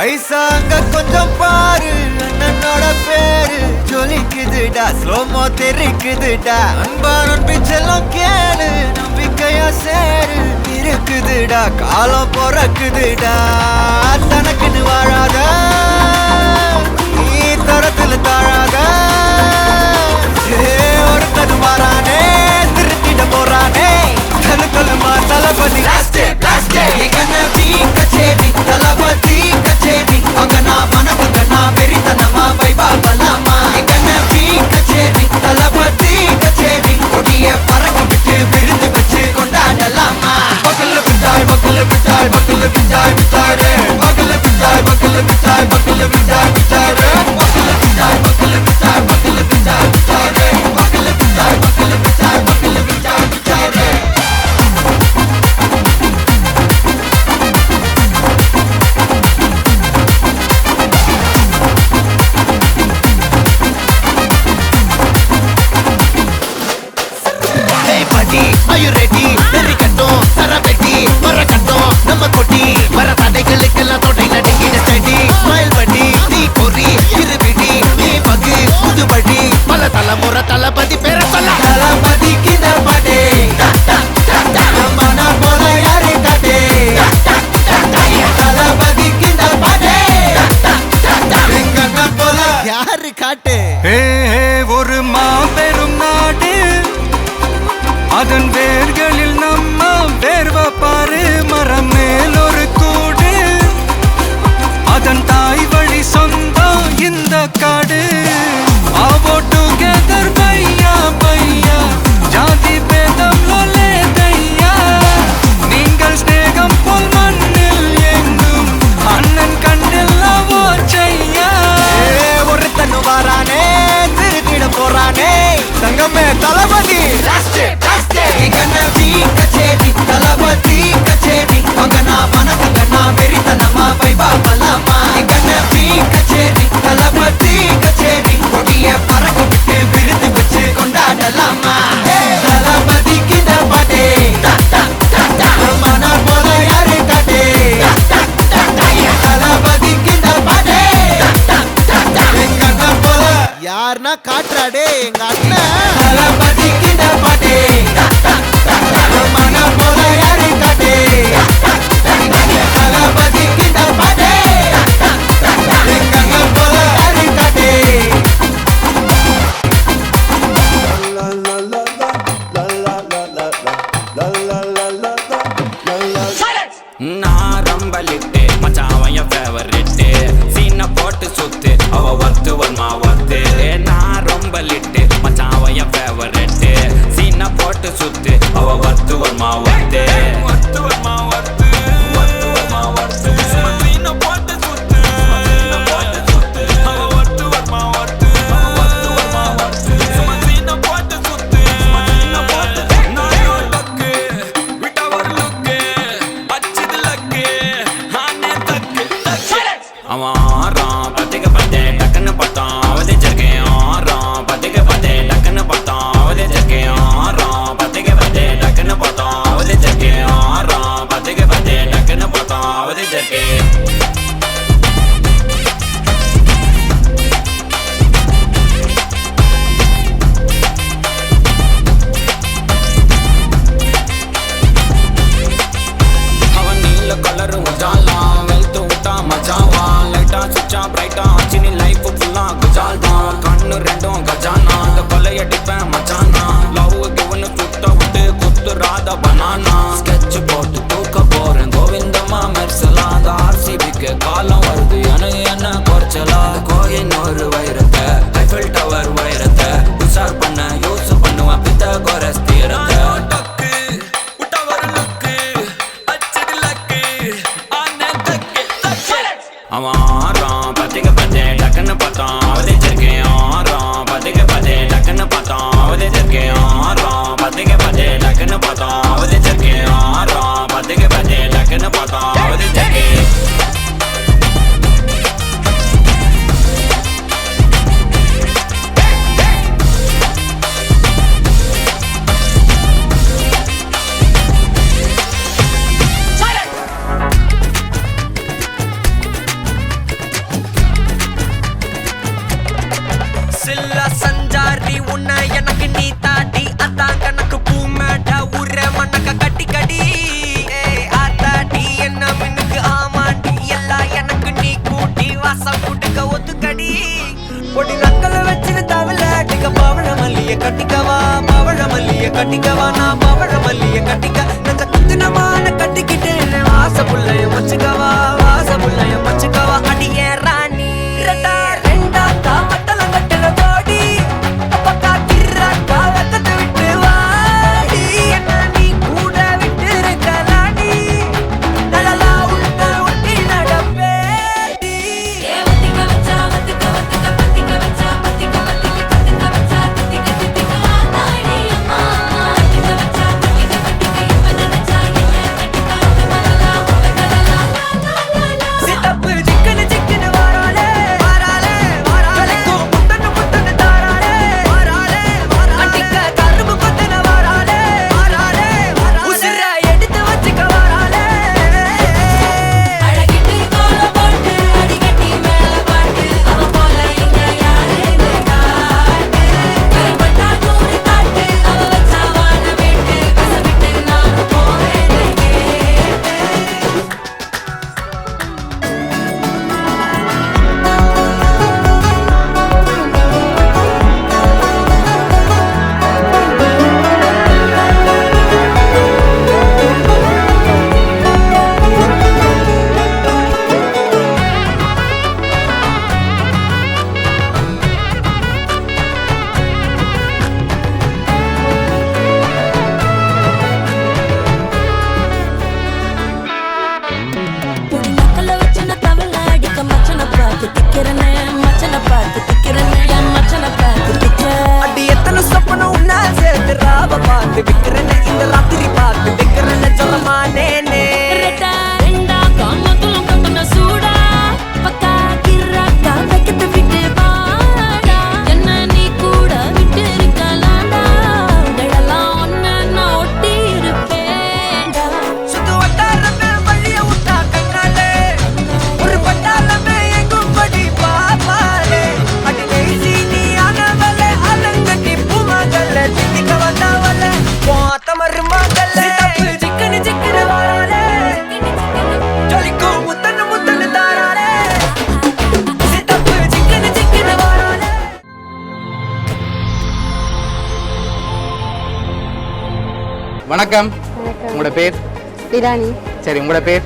ஐசா அங்க கொஞ்சம் பாரு அண்ணனோட பேரு ஜொலிக்குதுடா ஸ்லோமோ தெரிக்குதுடா அன்பான பிச்செல்லாம் கேளு நம்பிக்கையா சேரு இருக்குதுடா காலம் பொறக்குதுடா தனக்குன்னு வாழாத நீ தரத்துல தாழாத ஒருத்தது மாறானே திருத்திட போறானே தனு தலுமா தளபதி தளபதி கச்சேரி அங்கனா மனசுங்கனா வெறித்தனமா வைபா பலாமா எங்கனவி கச்சேரி தளபதி கச்சேரி கொடிய பறக்க விட்டு விருந்து வச்சு கொண்டாடலாமா பக்கல்ல பிட்டாய் பக்கல்ல பிட்டாய் பக்கல்ல பிட்டாய் பிட்டாரே பக்கல்ல பிட்டாய் பக்கல்ல பிட்டாய் பக்கல்ல பிட்டாய் பிட்டாரே பக்கல்ல பிட்டாய் பக்கல்ல பிட்டாய் பக்கல்ல பிட்டாய் பிட்டாரே பக்கல்ல பிட்டாய் பக்கல்ல பிட்டாய் பக்கல்ல பிட்டாய் பிட்டாரே Are you ready? Very கட்டும் சரபெட்டி வர கட்டும் நம்ம கொட்டி வர தடைகளுக்கெல்லாம் தொடை நடுங்கிட ஸ்டடி ஸ்மைல் பண்ணி நீ பொறி இருபிடி நீ பகு புதுபடி பல தலைமுறை தளபதி பேர சொல்ல தளபதி கிந்த பாடே மன போல யாரே காட்டே தளபதி கிந்த பாடே எங்கண்ண போல யாரு காட்டு ஒரு மாபெரும் நாடு அதன் வேர்களில் நம்ம வேர்வ பாரு மரம் மேல் ஒரு கூடு அதன் தாய் வழி சொந்தம் இந்த காடு ஆவோ டுகெதர் பையா பையா ஜாதி பேதம் லோலே தையா நீங்கள் ஸ்நேகம் போல் மண்ணில் எங்கும் அண்ணன் கண்ணில் ஓ செய்யா ஒருத்தனு வாரானே திருத்திட போறானே தங்கமே தளபதி கச்சேரி தளபதி கச்சேரி அங்கனா மனசுங்கனா வெறித்தனமா வைபா பலாமா எங்கனவி கச்சேரி தளபதி கச்சேரி கொடிய பறக்க விட்டு விருந்து வச்சு கொண்டாடலாமா தளபதி கிந்த பாட்டே மன போல யாரு காட்டே தளபதி கிந்த பாட்டே எங்கண்ண போல யாருன்னா காட்டுறாடே எங்க அண்ணன் தளபதி கிந்த பாட்டே மன போல யாரு காட்டே தளபதி கிந்த பாட்டே எங்கண்ண போல யாரு காட்டே நான் ரம்பலிட்டு மச்சாவன் என் ஃபேவரிட்டு சீனை போட்டு சுத்து அவ ஒத்து வருமா ஒத்து நான் ரம்பலிட்டு மச்சாவன் என் ஃபேவரிட்டு சீனை போட்டு சுத்து அவ ஒத்து வருமா ஒத்து ஒத்து வருமா ஒத்து ஒத்து வருமா ஒத்து சீனை போட்டு சுத்து போட்டு சுத்து அவ ஒத்து வருமா ஒத்து ஒத்து வருமா ஒத்து சீனை போட்டு சுத்து போட்டு நான் லக்கு விட்ட ஒரு லுக்கு அச்சது லக்கு ஆனே தக்கு அவன் ஆறான் பத்திக்க பார்த்தே டக்குன்னு பார்த்தான் அவதே ஜர்க்கேன் ஆறான் பத்திக்க பார்த்தே டக்குன்னு பார்த்தான் அவதே ஜர்க்கேன் ஆறான் பத்திக்க பார்த்தே டக்குன்னு பார்த்தான் அவதே ஜர்க்கேன் ஆறான் கட்டிக்கவா நான் பவழ மல்லிய கட்டிக்க நெஞ்ச குத்துனமான கட்டிக்கிட்டு வாச புள்ளைய வச்சுக்கவா வாச புள்ளைய வச்சுக்கவா அடியே ராணி ரெட்டா ரெண்டா தாமத்தல கட்டுற தோடி அப்பக்கா கிர்ராக்கா வெக்கத்தை விட்டு வாடி என்ன நீ கூட விட்டு இருக்கலாடி நலலா உள்ள ஒட்டி நடப்பேடி சித்தப்பு சிக்கனு சிக்கனு வாராளே வாராளே வாராளே முத்தன்னு முத்தன்னு தாராளே வாராளே வாராளே அடிக்க கரும்பு கொத்தன வாராளே வாராளே வாராளே உசிர எடுத்து வச்சுக்க வாராளே அழகிட்டு கோல போட்டு அடிக்கட்டி மேல பாட்டு அவ போல எங்க யாருன்னு காட்டு கருப்பட்டா நூறு காட்டு அவ வச்சா வாழ விட்டு பச விட்டு நான் போவேன்னு கேட்டு புடி நக்கல வச்சு நான் தவள அடிக்க மச்சனை பார்த்து திக்கிறனே மச்சனை பார்த்து திக்கிறனே என் மச்சனை பார்த்து திக்கிற அடி எத்தனை சொப்பனம் உன்னா சேர்த்து ராவ பார்த்து விக்கிறேன்னு இந்த ராத்திரி பார்த்து விக்கிறேன்னு சொல்ல மாட்டேனே ரெட்டா ரெண்டா காமத்துலும் கட்டுன சூடா பக்கா கிர்ராக்கா வைக்கத்தை விட்டு வாடா என்ன நீ கூட விட்டு இருக்கலாம்டா உடலெல்லாம் ஒன்னு நான் ஒட்டி இருப்பேன்டா சுத்து வட்டாரமே வழிய விட்டா கண்ணாலே ஒரு பட்டாளமே எங்கும் படி பாப்பாலே அடி நெய்சி நீ ஆனவளே அலங்கட்டி பூமகளே தித்திக்க வந்தவளே போத்த மருமகளே சித்தப்பு சிக்கனு சிக்கனு வாராளே ஜொலிக்கும் முத்தன்னு முத்தன்னு தாராளே சித்தப்பு சிக்கனு சிக்கனு வாராளே வணக்கம். உங்களோட பேர்? இரானி. சரி, உங்களோட பேர்?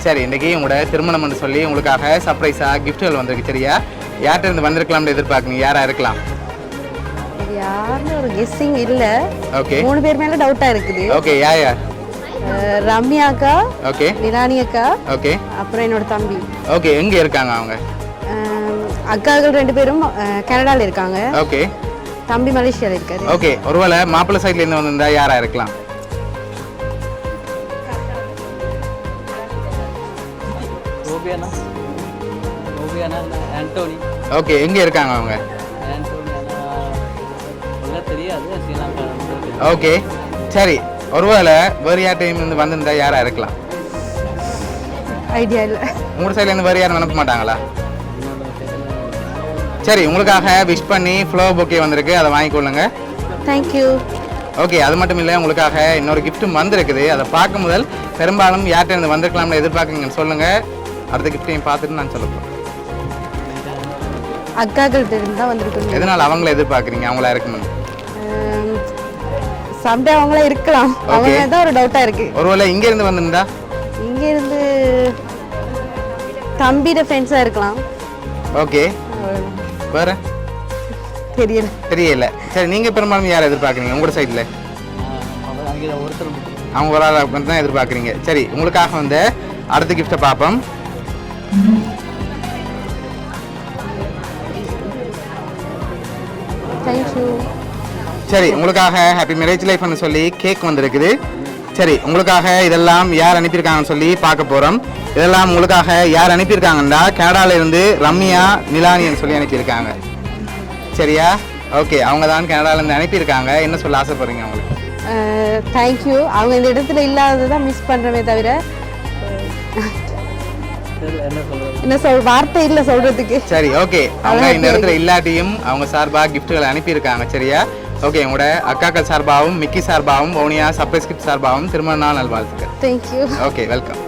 சரி, இன்னைக்கு உங்களோட திருமணம்னு சொல்லி உங்களுக்காக சர்ப்ரைஸா கிஃப்ட்கள் வந்திருக்கு. சரியா? யார்கிட்ட இருந்து வந்திருக்கலாம்னு எதிர்பார்க்குறீங்க? யாரா இருக்கலாம்? இது யாருன்னு ஒரு கெஸ்ஸிங் இல்ல. ஓகே 3 பேர் மேல டவுட்டா இருக்குது. ஓகே, யார்? ரம்யா அக்கா, ஓகே நிலானி அக்கா, ஓகே அப்புறம் என்னோட தம்பி. ஓகே, எங்க இருக்காங்க அவங்க? அக்காக்கள் 2 பேரும் கனடால இருக்காங்க. ஓகே தம்பி மலேசியால இருக்காரு. ஓகே, ஒருவேளை மாப்பிள்ளை சைட்ல இருந்து வந்திருந்தா யாரா இருக்கலாம்? ஆண்டோனி ஓகே, எங்க இருக்காங்க அவங்க? தெரியாது ஸ்ரீலங்கா ஓகே சரி, ஒருவேளை வேறு யார் டைம் இருந்து வந்திருந்தா யாரா இருக்கலாம்? ஐடியா இல்ல. உங்களோட சைட்ல இருந்து வேறு யாரும் அனுப்ப மாட்டாங்களா? சரி, உங்களுக்காக விஷ் பண்ணி ஃப்ளவர் பொக்கே வந்திருக்கு, அதை வாங்கிக்கொள்ளுங்க. Thank you. ஓகே, அது மட்டும் இல்லை, உங்களுக்காக இன்னொரு கிஃப்ட்டும் வந்திருக்குது. அதை பார்க்கும் முதல் பெரும்பாலும் யார்கிட்ட இருந்து வந்திருக்கலாம்னு எதிர்பார்க்குங்கன்னு சொல்லுங்க. அடுத்த கிஃப்ட்டையும் பார்த்துட்டு நான் சொல்லுவேன். அக்காக்கள் இருந்தா வந்திருக்கீங்க. எதனால அவங்கள எதிர்பார்க்குறீங்க? அவங்களா இருக்குன்னு சம்டே அவங்களே இருக்கலாம். அவங்க தான் ஒரு டவுட்டா இருக்கு. ஒருவேளை இங்க இருந்து வந்திருந்தா? இங்க இருந்து தம்பியோட ஃப்ரெண்ட்ஸா இருக்கலாம். ஓகே, வேற தெரியல. தெரியல. சரி, நீங்க பெரும்பாலும் யாரை எதிர்பார்க்குறீங்க உங்களோட சைட்ல? ஒருத்தர் அவங்க ஒரு ஆளை தான் எதிர்பார்க்குறீங்க. சரி, உங்களுக்காக வந்து அடுத்த கிஃப்ட்டை பார்ப்போம். Thank you. சரி, உங்களுக்காக ஹாப்பி மேரேஜ் லைஃப்னு சொல்லி கேக் வந்திருக்குது. சரி, உங்களுக்காக இதெல்லாம் யார் அனுப்பியிருக்காங்கன்னு சொல்லி பார்க்க போகிறோம். இதெல்லாம் உங்களுக்காக யார் அனுப்பியிருக்காங்கன்னா கனடால இருந்து ரம்யா நிலானின்னு சொல்லி அனுப்பியிருக்காங்க. சரியா? ஓகே, அவங்க தான் கனடாலேருந்து அனுப்பியிருக்காங்க. என்ன சொல்ல ஆசைப்படுறீங்க அவங்களுக்கு? தேங்க்யூ. அவங்க இந்த இடத்துல இல்லாததான் மிஸ் பண்ணுறமே தவிர என்ன வார்த்தை இல்லை சொல்றதுக்கு. சரி, ஓகே, அவங்க இந்த இடத்துல இல்லாட்டியும் அவங்க சார்பாக கிஃப்ட்களை அனுப்பியிருக்காங்க. சரியா? ஓகே, உங்களோட அக்காக்கள் சார்பாகவும் மிக்கி சார்பாகவும் வவுனியா சர்ப்ரைஸ் கிஃப்ட் சார்பாகவும் திருமண நாள் நல்வாழ்த்துக்கள். தேங்க்யூ. Okay, welcome.